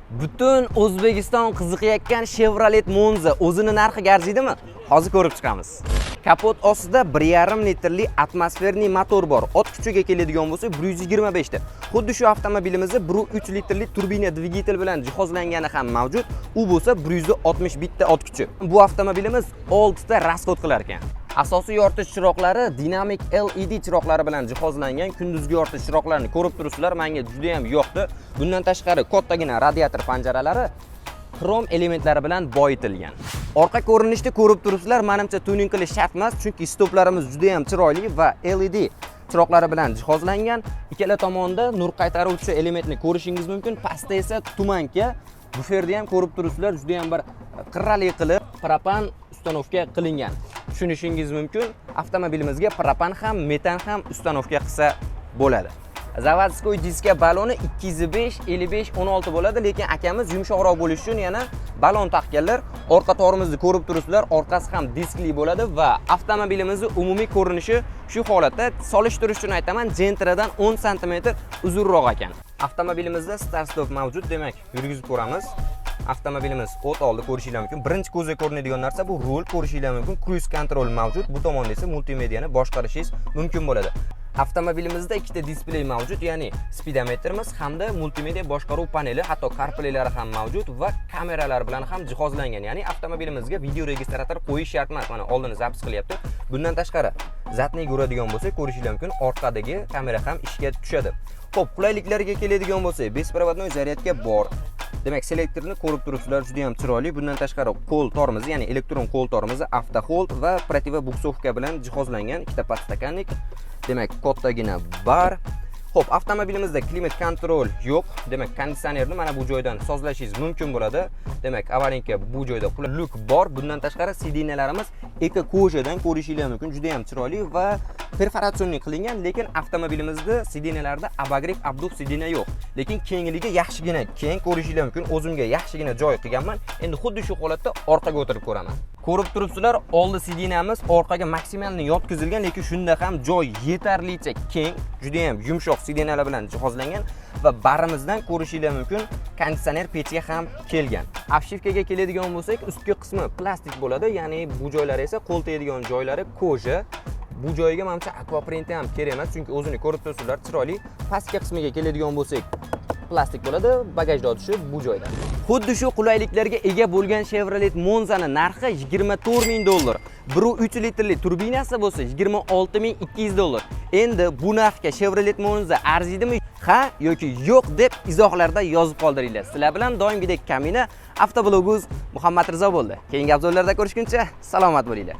Butun O'zbekiston qiziqayotgan Chevrolet Monza o'zini narxiga arziydimi? Hozir ko'rib chiqamiz. Kapot ostida 1,5 litrli atmosferli motor bor. Ot kuchiga keladigan bo'lsa 125 ta. Xuddi shu avtomobilimizda 1.3 litrli turbina dvigatel bilan jihozlangani ham mavjud. U bo'lsa 161 ta ot kuchi. Bu avtomobilimiz 6 ta rasxod qilar ekan. Asosiy yoritish chiroqlari dinamik LED chiroqlari bilan jihozlangan. Kunduzgi yoritish chiroqlarini ko'rib turibsizlar, menga juda ham yoqdi. Bundan tashqari kattagina radiator panjaralari xrom elementlari bilan boyitilgan. Orqa ko'rinishni ko'rib turibsizlar, menimcha tuning qilish shart emas, chunki stoplarimiz juda ham chiroyli va LED chiroqlari bilan jihozlangan. Ikkala tomonda nur qaytaruvchi elementni ko'rishingiz mumkin. Pastda esa tumanka, buferda ham ko'rib turibsizlar, juda ham bir qirrali qilib propan ustanovka qilingan. Tushunishingiz mumkin, avtomobilimizga propan ham, metan ham ustanovka qilsa bo'ladi. Zavodskoy diska baloni 205, 55, 16 bo'ladi, lekin akamiz yumshoqroq bo'lishi uchun yana balon taqganlar. Orqa torimizni ko'rib turibsizlar, orqasi ham diskli bo'ladi va avtomobilimizning umumiy ko'rinishi shu holatda. Solishtirish uchun aytaman, Gentradan 10 sm uzunroq ekan. Avtomobilimizda start stop mavjud, demak, yurgizib ko'ramiz. Avtomobilimiz o't oldi, ko'rishingiz mumkin. Birinchi ko'zga ko'rinadigan narsa bu rul, ko'rishingiz mumkin. Cruise control mavjud. Bu tomonda esa multimediani boshqarishingiz mumkin bo'ladi. Avtomobilimizda ikkita displey mavjud, ya'ni speedometrimiz hamda multimedia boshqaruv paneli, hatto CarPlay'lari ham mavjud va kameralar bilan ham jihozlangan. Ya'ni avtomobilimizga video registrator qo'yish shart emas. Mana oldini zapis qilyapti. Bundan tashqari, zatniga uradigan bo'lsak, ko'rishingiz mumkin, orqadagi kamera ham ishga tushadi. Xo'p, qulayliklarga keladigan bo'lsak, bespirovodnoy zaryadka bor. Demak, selektorni ko'rib turibsizlar, juda ham chiroyli. Bundan tashqari qo'l tormozi, ya'ni elektron qo'l tormozi, avto hold va protivobuksovka bilan jihozlangan. Ikkita podstakanlik. Demak, kattagina bar. Xo'p, avtomobilimizda klimat kontrol yo'q. Demak, konditsionerni mana bu joydan sozlashingiz mumkin bo'ladi. Demak, avalinka bu joyda qulaylik bor. Bundan tashqari sidinalarimiz eko ko'jadan ko'rishingiz mumkin, juda ham chiroyli va perforatsionli qilingan, lekin avtomobilimizda sidinalarda abagrik abduf sidina yo'q. Lekin kengligi yaxshigina keng, ko'rishingiz mumkin. O'zimga yaxshigina joy qilganman. Endi xuddi shu holatda orqaga o'tirib ko'raman. Ko'rib turibsizlar, oldi sidinamiz orqaga maksimalni yotkizilgan, lekin shunda ham joy yetarlicha keng, juda ham yumshoq sidinalar bilan jihozlangan va barimizdan ko'rishingiz mumkin, konditsioner pechiga ham kelgan. Obshivkaga keladigan bo'lsak, ustki qismi plastik bo'ladi, ya'ni bu joylari esa qo'l tegadigan joylari koja. Bu joyiga menimcha aquaprint ham kerak emas, chunki o'zini ko'rib turibsizlar, chiroyli. Pastki qismiga keladigan bo'lsak, plastik bo'ladi, bagajda o'tishi bu joyda. Xuddi shu qulayliklarga ega bo'lgan Chevrolet Monza'ning narxi $24000. 1.3 litrli turbinasi bo'lsa $26200. Endi bu narxga Chevrolet Monza arziydimi? Ha yoki yo'q deb izohlarda yozib qoldiringlar. Sizlar bilan doimgidek Kamina avtobloguz Muhammad Rizo bo'ldi. Keyingi obzorlarda ko'rishguncha salomat bo'linglar.